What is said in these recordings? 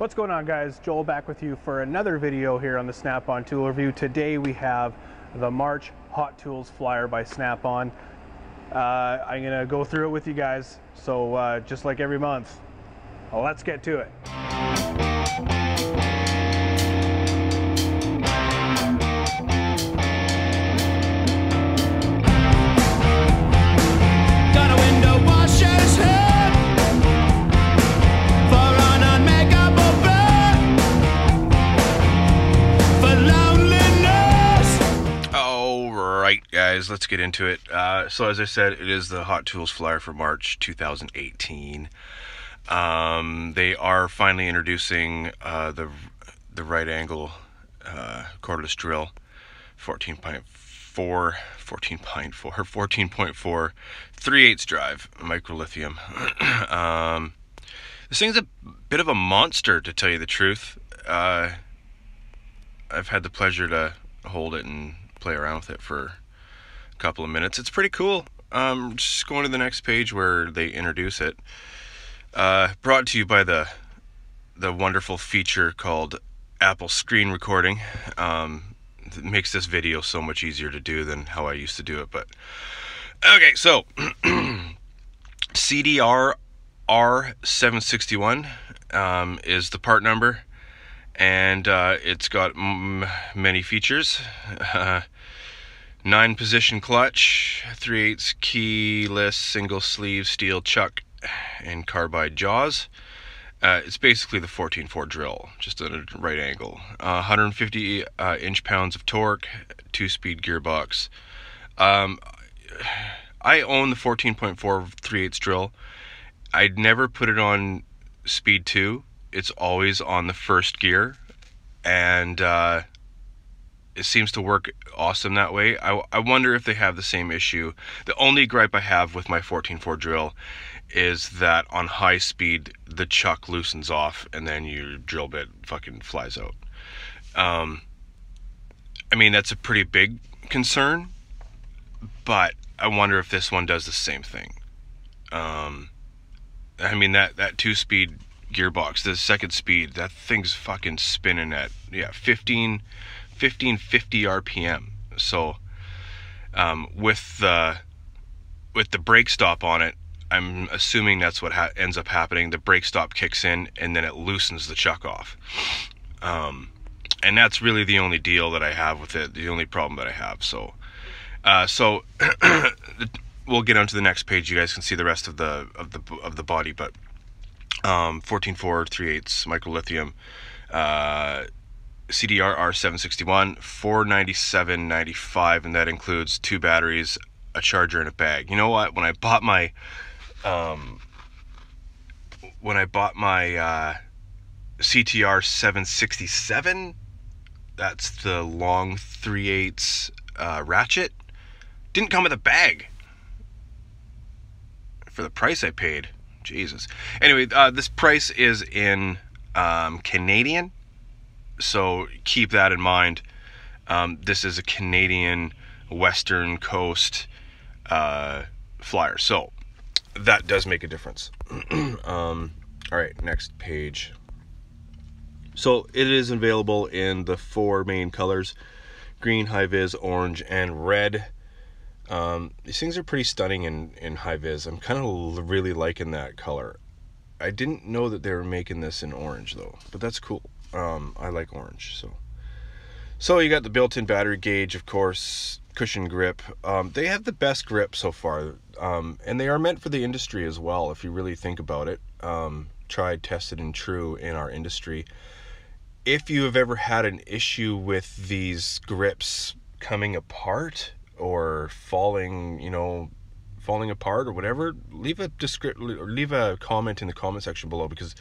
What's going on, guys? Joel back with you for another video here on the Snap-on Tool Review. Today we have the March Hot Tools Flyer by Snap-on. I'm gonna go through it with you guys, so just like every month, let's get to it. Guys, let's get into it. So as I said, it is the Hot Tools Flyer for March 2018. They are finally introducing the right angle cordless drill, 14.4 3/8 drive micro lithium. This thing's a bit of a monster, to tell you the truth. I've had the pleasure to hold it and play around with it for couple of minutes. It's pretty cool. Just going to the next page where they introduce it. Brought to you by the wonderful feature called Apple Screen Recording. It makes this video so much easier to do than how I used to do it. But okay, so CDR R761 is the part number, and it's got many features. 9-position clutch, 3/8 keyless single sleeve steel chuck, and carbide jaws. It's basically the 14.4 drill, just at a right angle. 150 inch-pounds of torque, 2-speed gearbox. I own the 14.4 3/8 drill. I'd never put it on speed 2. It's always on the first gear, and it seems to work awesome that way. I wonder if they have the same issue. The only gripe I have with my 14.4 drill is that on high speed the chuck loosens off and then your drill bit fucking flies out. I mean, that's a pretty big concern, but I wonder if this one does the same thing. I mean, that 2-speed gearbox, the second speed, that thing's fucking spinning at 1550 RPM. So with the brake stop on it, I'm assuming that's what ends up happening. The brake stop kicks in and then it loosens the chuck off. And that's really the only deal that I have with it, the only problem that I have. So we'll get onto the next page. You guys can see the rest of the body, but 14.4 3/8 micro lithium, CDR R761, $497.95, and that includes 2 batteries, a charger, and a bag. You know what? When I bought my CTR 767, that's the long 3/8 ratchet, didn't come with a bag for the price I paid. Jesus. Anyway, this price is in Canadian, so keep that in mind. This is a Canadian Western Coast flyer, so that does make a difference. All right, next page. So it is available in the 4 main colors: green, high vis, orange, and red. These things are pretty stunning in high vis. I'm kind of really liking that color. I didn't know that they were making this in orange though, but that's cool. I like orange. So you got the built-in battery gauge, of course, cushion grip. They have the best grip so far, and they are meant for the industry as well, if you really think about it. Tried, tested, and true in our industry. If you have ever had an issue with these grips coming apart or falling apart or whatever, leave a comment in the comment section below, because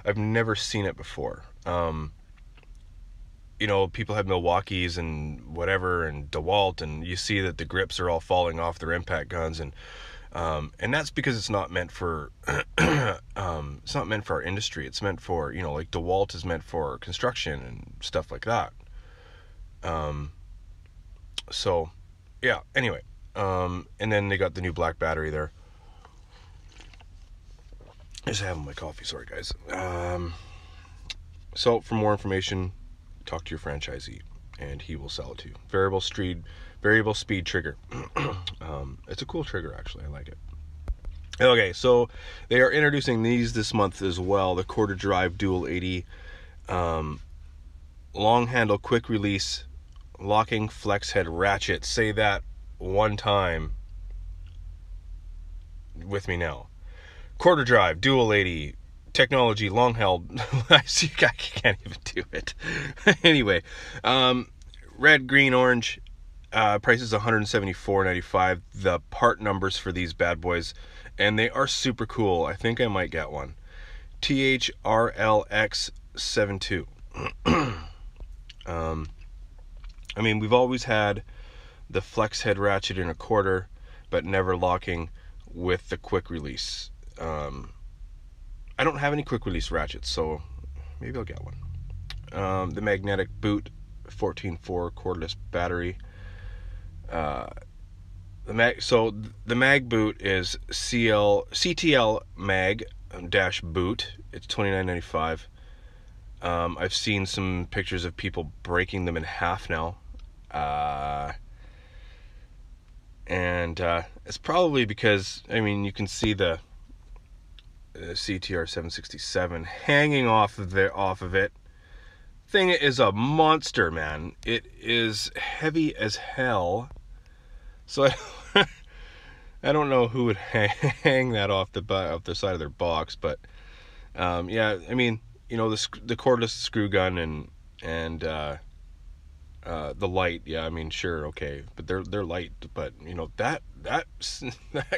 I've never seen it before. People have Milwaukees and whatever and DeWalt, and you see that the grips are all falling off their impact guns, and that's because it's not meant for it's not meant for our industry. It's meant for, like DeWalt is meant for construction and stuff like that. So yeah, anyway, and then they got the new black battery there. Just having my coffee, sorry guys. So for more information, talk to your franchisee and he will sell it to you. Variable speed trigger. It's a cool trigger, actually. I like it. Okay, so they are introducing these this month as well. The quarter drive dual 80 long handle quick release locking flex head ratchet. Say that one time with me now. Quarter drive dual 80 technology long held. I can't even do it. Anyway, red, green, orange. Price is $174.95. The part numbers for these bad boys, and they are super cool. I think I might get one. THRLX72. I mean, we've always had the flex head ratchet in a quarter, but never locking with the quick release. I don't have any quick release ratchets, so maybe I'll get one. The magnetic boot, 14.4 cordless battery. The mag boot is CTL mag dash boot. It's $29.95. I've seen some pictures of people breaking them in half now. And it's probably because, I mean, you can see the CTR 767 hanging off of it. Thing is a monster, man. It is heavy as hell. So I don't know who would hang that off the side of their box, but yeah, I mean, you know, the cordless screw gun and the light, yeah, I mean, sure, okay, but they're light, but you know, that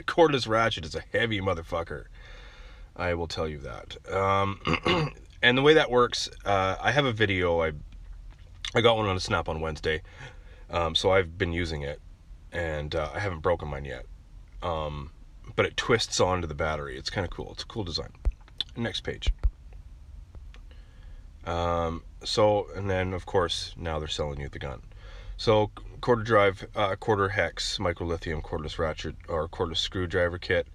cordless ratchet is a heavy motherfucker. I will tell you that. And the way that works, I have a video. I got one on a Snap on Wednesday, so I've been using it, and I haven't broken mine yet. But it twists onto the battery. It's kind of cool. It's a cool design. Next page. So, and then of course now they're selling you the gun. So quarter drive, quarter hex micro lithium cordless ratchet or cordless screwdriver kit.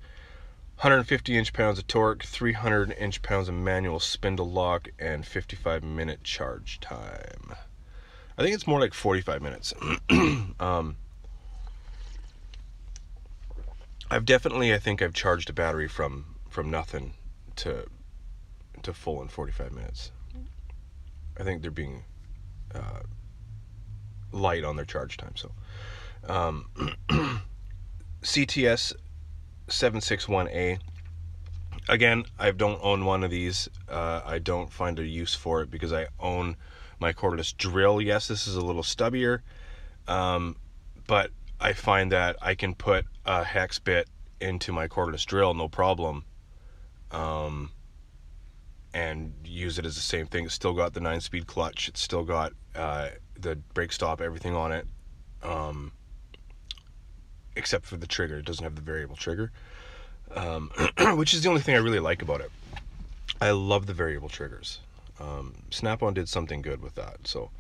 150 inch-pounds of torque, 300 inch-pounds of manual spindle lock, and 55-minute charge time. I think it's more like 45 minutes. I think I've charged a battery from nothing to full in 45 minutes. I think they're being light on their charge time. So CTS 761A. Again, I don't own one of these. I don't find a use for it because I own my cordless drill. Yes, this is a little stubbier, but I find that I can put a hex bit into my cordless drill, no problem, and use it as the same thing. It's still got the 9-speed clutch. It's still got the brake stop, everything on it. Except for the trigger. It doesn't have the variable trigger, which is the only thing I really like about it. I love the variable triggers. Snap-on did something good with that. So,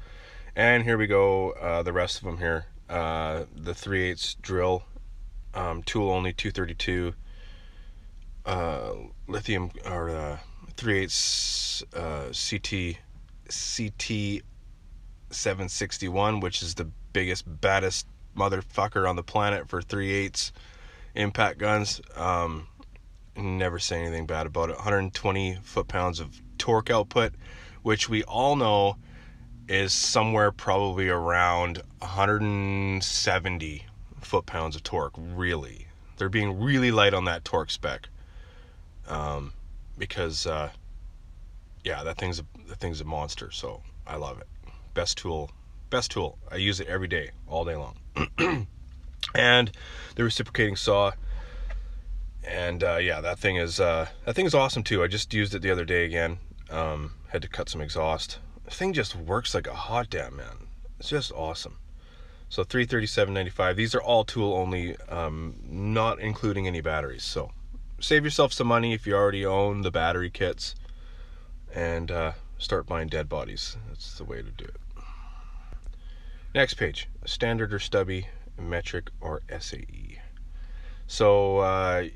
and here we go, the rest of them here. The 3/8 drill, tool only, 232, lithium, or 3/8 CT 761, which is the biggest, baddest motherfucker on the planet for 3/8 impact guns. Never say anything bad about it. 120 foot-pounds of torque output, which we all know is somewhere probably around 170 foot-pounds of torque. Really, they're being really light on that torque spec, because yeah, that thing's a monster. So I love it. Best tool. I use it every day, all day long. And the reciprocating saw, and yeah, that thing is awesome too. I just used it the other day again. Had to cut some exhaust. The thing just works like a hot damn, man. It's just awesome. So $337.95. These are all tool only, not including any batteries. So save yourself some money if you already own the battery kits, and start buying dead bodies. That's the way to do it. Next page, standard or stubby, metric or SAE. So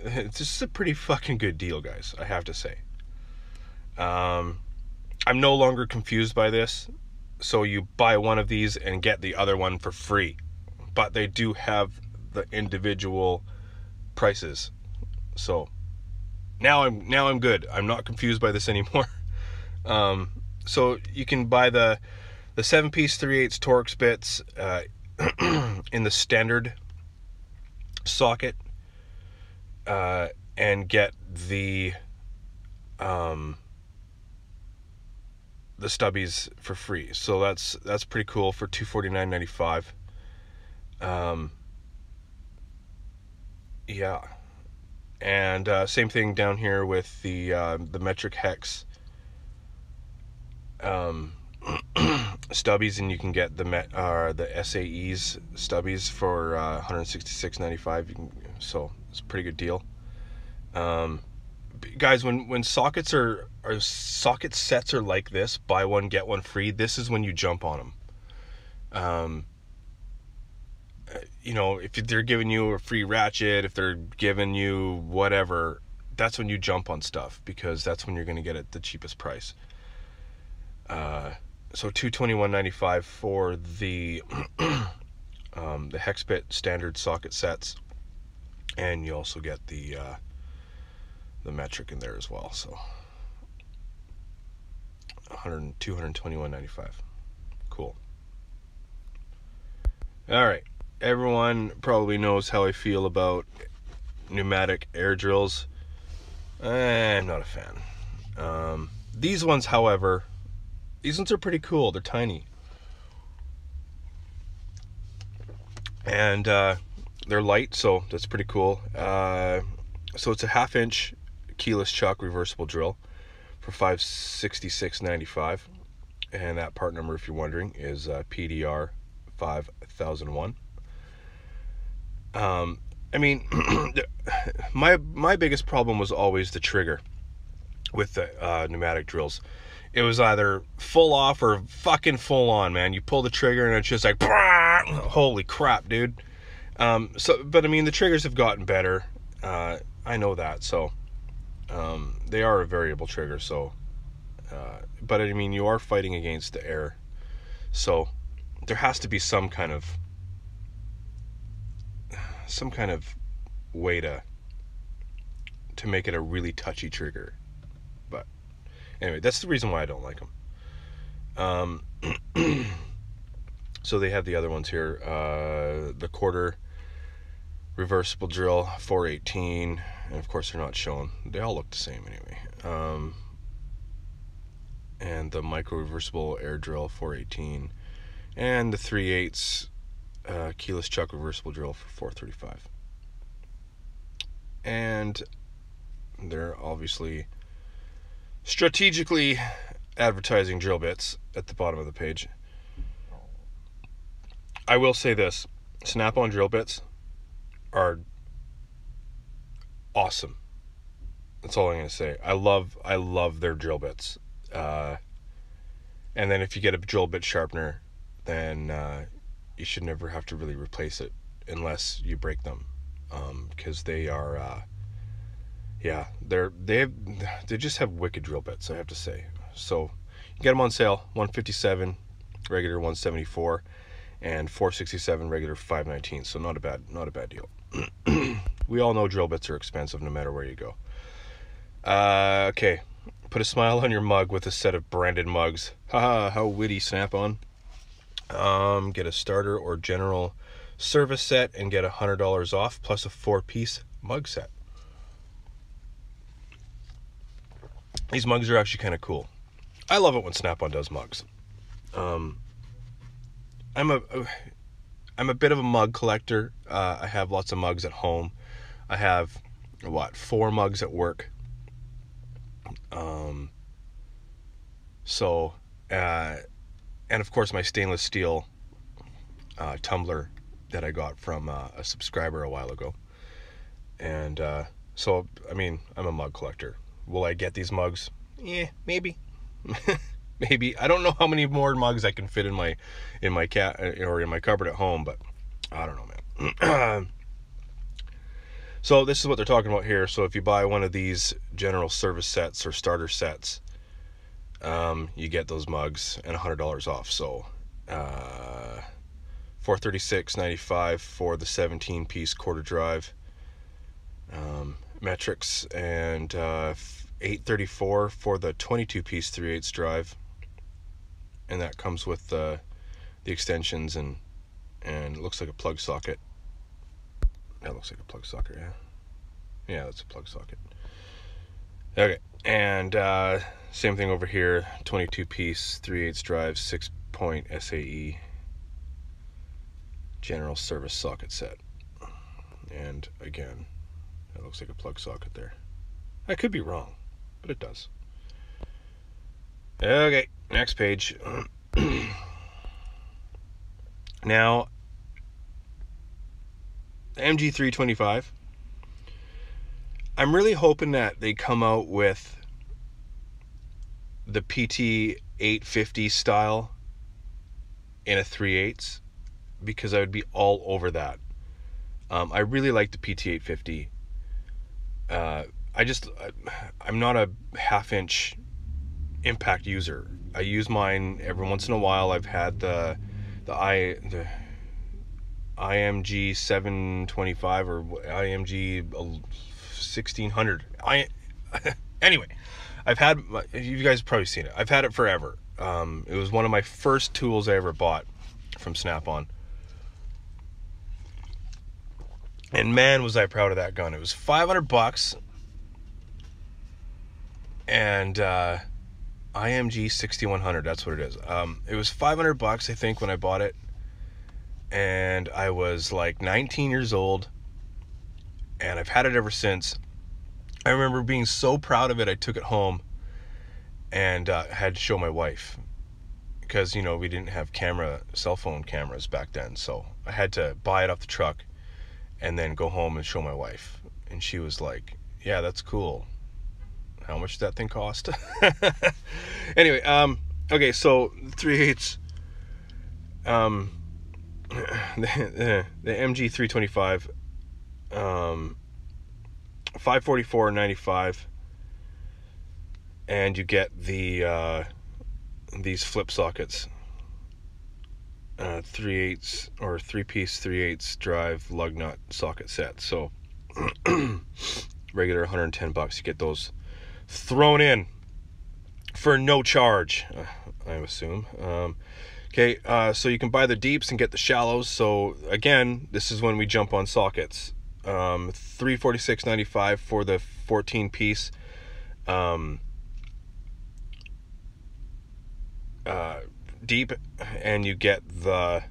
this is a pretty fucking good deal, guys, I have to say. I'm no longer confused by this. So you buy one of these and get the other one for free, but they do have the individual prices. So now I'm good. I'm not confused by this anymore. So you can buy the 7-piece 3/8 Torx bits in the standard socket, and get the stubbies for free. So that's pretty cool for $249.95. Yeah. And same thing down here with the metric hex stubbies, and you can get the SAEs stubbies for $166.95. So it's a pretty good deal. Guys, when sockets are socket sets are like this, buy one get one free, this is when you jump on them. You know, if they're giving you a free ratchet, if they're giving you whatever, that's when you jump on stuff, because that's when you're going to get it the cheapest price. So $221.95 for the the hex bit standard socket sets, and you also get the metric in there as well. So $221.95. Cool. All right. Everyone probably knows how I feel about pneumatic air drills. I'm not a fan. These ones, however, these ones are pretty cool. They're tiny. And they're light, so that's pretty cool. So it's a 1/2-inch keyless chuck reversible drill for $566.95. And that part number, if you're wondering, is PDR 5001. I mean, my biggest problem was always the trigger with the pneumatic drills. It was either full off or fucking full on, man. You pull the trigger and it's just like, holy crap, dude. But I mean, the triggers have gotten better. I know that. So, they are a variable trigger. So, but I mean, you are fighting against the air. So there has to be some kind of way to make it a really touchy trigger. But anyway, that's the reason why I don't like them. So they have the other ones here, the quarter reversible drill 418, and of course they're not shown. They all look the same anyway. And the micro reversible air drill 418, and the 3/8 keyless chuck reversible drill for 435. And they're obviously strategically advertising drill bits at the bottom of the page. I will say this, Snap-on drill bits are awesome. That's all I'm going to say. I love their drill bits. And then if you get a drill bit sharpener, then you should never have to really replace it unless you break them, because they are they just have wicked drill bits, I have to say. So you get them on sale, $157 regular, $174, and $467 regular, $519. So not a bad deal. We all know drill bits are expensive no matter where you go. Okay, put a smile on your mug with a set of branded mugs. Haha, how witty, Snap-on. Get a starter or general service set and get $100 off, plus a 4-piece mug set. These mugs are actually kind of cool. I love it when Snap-on does mugs. I'm a bit of a mug collector. I have lots of mugs at home. I have 4 mugs at work. And of course my stainless steel tumbler that I got from a subscriber a while ago. And so I mean, I'm a mug collector. Will I get these mugs? Yeah, maybe. Maybe. I don't know how many more mugs I can fit in my or in my cupboard at home, but I don't know, man. So this is what they're talking about here. So if you buy one of these general service sets or starter sets, you get those mugs and $100 off. So $436.95 for the 17-piece quarter drive metrics, and $834 for the 22-piece 3/8 drive, and that comes with the extensions and it looks like a plug socket. That looks like a plug socket, yeah, that's a plug socket. Okay, and same thing over here, 22-piece 3/8 drive, 6-point SAE general service socket set, and again, that looks like a plug socket there. I could be wrong, but it does. Okay, next page. Now, MG325. I'm really hoping that they come out with the PT850 style in a 3/8, because I would be all over that. I really like the PT850. I'm not a half-inch impact user. I use mine every once in a while. I've had the IMG 725 or IMG 1600. Anyway, I've had, you guys have probably seen it. I've had it forever. It was one of my first tools I ever bought from Snap-on. And man, was I proud of that gun. It was $500, and IMG 6100, that's what it is. It was $500, I think, when I bought it, and I was like 19 years old, and I've had it ever since. I remember being so proud of it, I took it home and had to show my wife, because, you know, we didn't have cell phone cameras back then, so I had to buy it off the truck and then go home and show my wife, and she was like, yeah, that's cool. How much did that thing cost? Anyway, okay, so 3/8, the MG325, $544.95, and you get the these flip sockets, 3/8 or 3-piece 3/8 drive lug nut socket set. So regular $110, you get those thrown in for no charge, I assume. Okay, so you can buy the deeps and get the shallows. So again, this is when we jump on sockets. $346.95 for the 14-piece deep, and you get the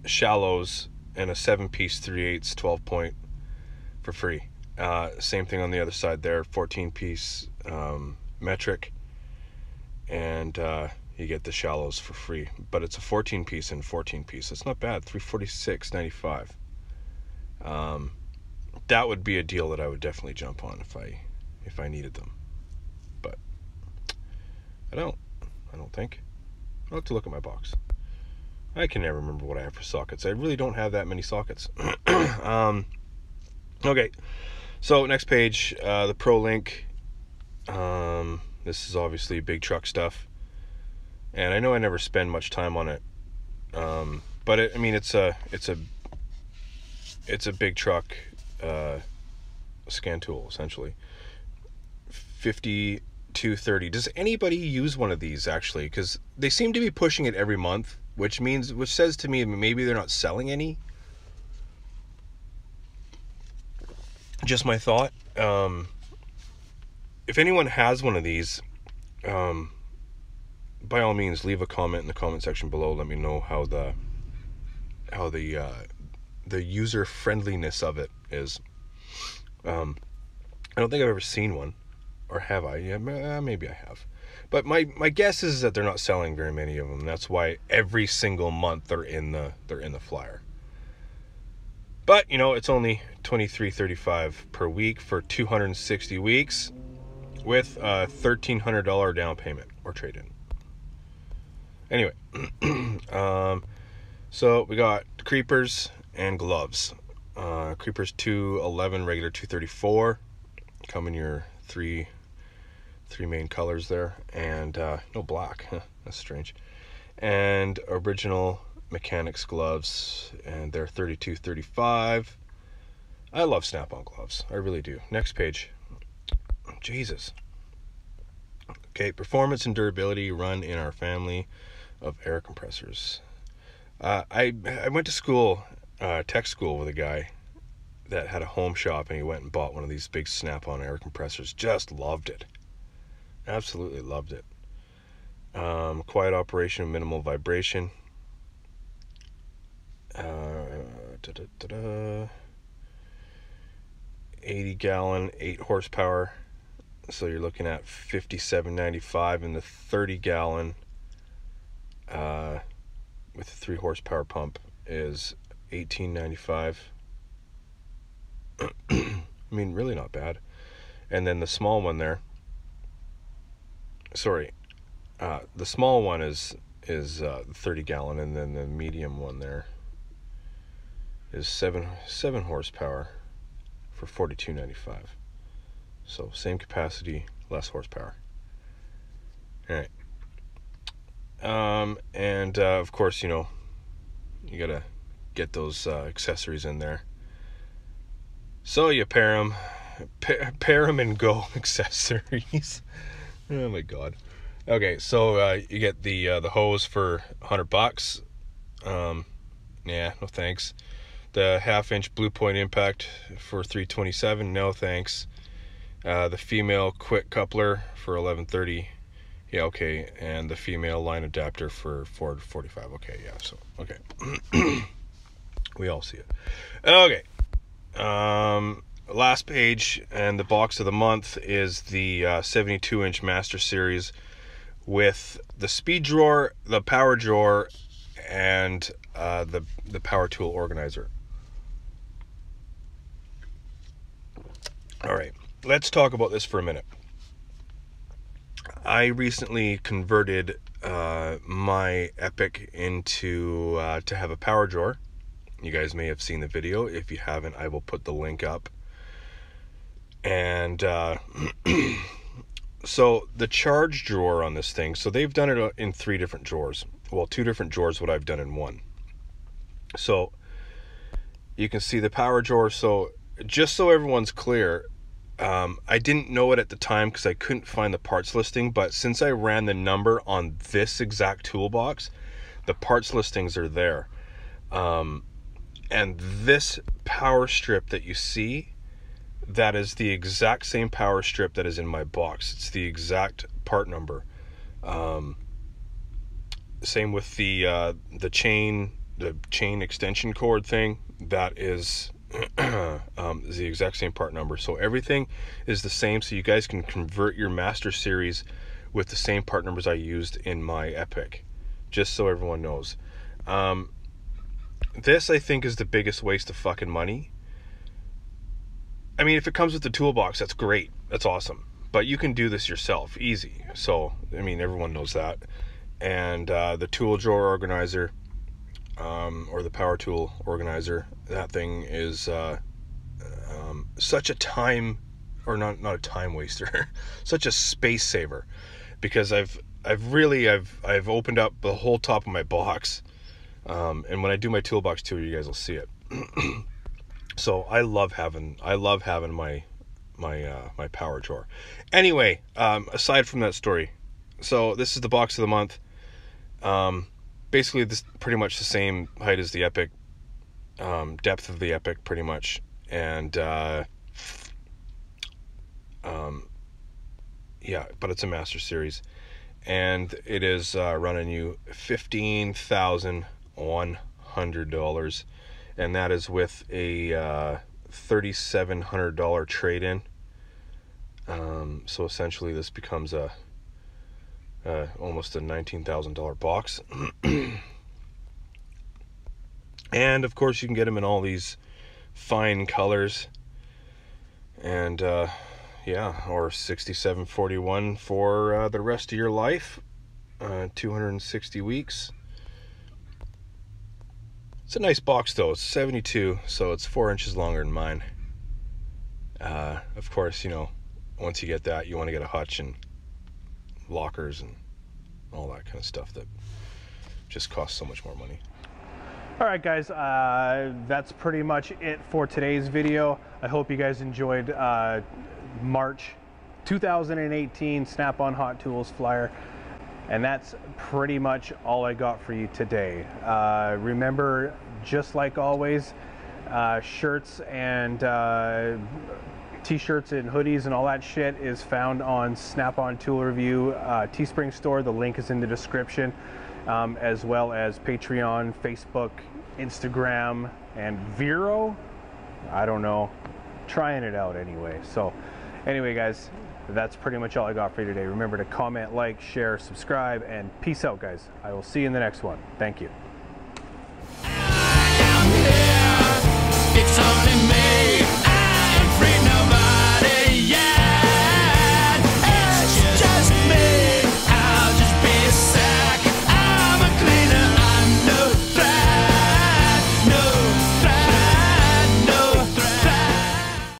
shallows and a 7-piece 3/8 12-point for free. Same thing on the other side there, 14-piece metric, and you get the shallows for free, but it's a 14-piece and 14-piece. It's not bad. $346.95. That would be a deal that I would definitely jump on if I needed them, but I don't think. I'll have to look at my box. I can never remember what I have for sockets. I really don't have that many sockets. Okay, so next page, the ProLink. This is obviously big truck stuff, and I know I never spend much time on it, but I mean, it's a big truck scan tool, essentially. 5230. Does anybody use one of these, actually? Because they seem to be pushing it every month, which says to me maybe they're not selling any. Just my thought. If anyone has one of these, by all means, leave a comment in the comment section below. Let me know how the user friendliness of it is. I don't think I've ever seen one, or have I? Yeah, maybe I have. But my guess is that they're not selling very many of them. That's why every single month they're in the flyer. But, you know, it's only $23.35 per week for 260 weeks with a $1,300 down payment or trade-in. Anyway, so we got creepers and gloves. Creepers 211, regular 234. Come in your three Three main colors there, and no black. Huh, that's strange. And original mechanics gloves, and they're $32.35. I love Snap-on gloves. I really do. Next page. Jesus. Okay, performance and durability run in our family of air compressors. I went to school, tech school, with a guy that had a home shop, and he went and bought one of these big Snap-on air compressors. Just loved it. Absolutely loved it. Quiet operation, minimal vibration. 80 gallon, 8 horsepower. So you're looking at $57.95, and the 30 gallon with a 3 horsepower pump is $18.95. I mean, really not bad. And then the small one there, the small one is 30 gallon, and then the medium one there is 7 horsepower for $42.95. So same capacity, less horsepower. All right. And of course, you gotta get those accessories in there. So you pair them and go accessories. Oh my god. Okay, so you get the hose for $100. Yeah, no thanks. The 1/2-inch Blue Point impact for $327. No thanks. The female quick coupler for $11.30. Yeah, okay. And the female line adapter for $4.45. Okay, yeah. So okay. We all see it. Okay. Last page, and the box of the month is the 72-inch Master Series with the speed drawer, the power drawer, and the power tool organizer. All right, let's talk about this for a minute. I recently converted my Epic into to have a power drawer. You guys may have seen the video. If you haven't, I will put the link up. And so the charge drawer on this thing, so they've done it in 3 different drawers. Well, 2 different drawers, what I've done in one. So you can see the power drawer. So just so everyone's clear, I didn't know it at the time because I couldn't find the parts listing, but since I ran the number on this exact toolbox, the parts listings are there. And this power strip that you see, that is the exact same power strip that is in my box. It's the exact part number. Same with the chain extension cord thing. That is the exact same part number. So everything is the same. So you guys can convert your Master Series with the same part numbers I used in my Epic. Just so everyone knows. This, I think, is the biggest waste of fucking money. I mean, if it comes with the toolbox, that's great. That's awesome. But you can do this yourself, easy. So, I mean, everyone knows that. And the tool drawer organizer, or the power tool organizer, that thing is such a time, or not a time waster, such a space saver. Because I've opened up the whole top of my box. And when I do my toolbox tour, you guys will see it. So I love having my power drawer. Anyway, aside from that story, so this is the box of the month. Basically, this pretty much the same height as the Epic, depth of the Epic, pretty much, and yeah, but it's a Master Series, and it is running you $15,100. And that is with a $3,700 trade-in. So essentially, this becomes almost a $19,000 box. And of course, you can get them in all these fine colors. And yeah, or 6741 for the rest of your life, 260 weeks. It's a nice box though. It's 72, so it's 4 inches longer than mine. Of course, once you get that, you want to get a hutch and lockers and all that kind of stuff that just costs so much more money. All right, guys, that's pretty much it for today's video. I hope you guys enjoyed March 2018 Snap-on Hot Tools flyer. And that's pretty much all I got for you today. Remember, just like always, shirts and t-shirts and hoodies and all that shit is found on Snap-on Tool Review Teespring store. The link is in the description, as well as Patreon, Facebook, Instagram, and Vero. I don't know, trying it out anyway. So anyway, guys, that's pretty much all I got for you today. Remember to comment, like, share, subscribe, and peace out, guys. I will see you in the next one. Thank you.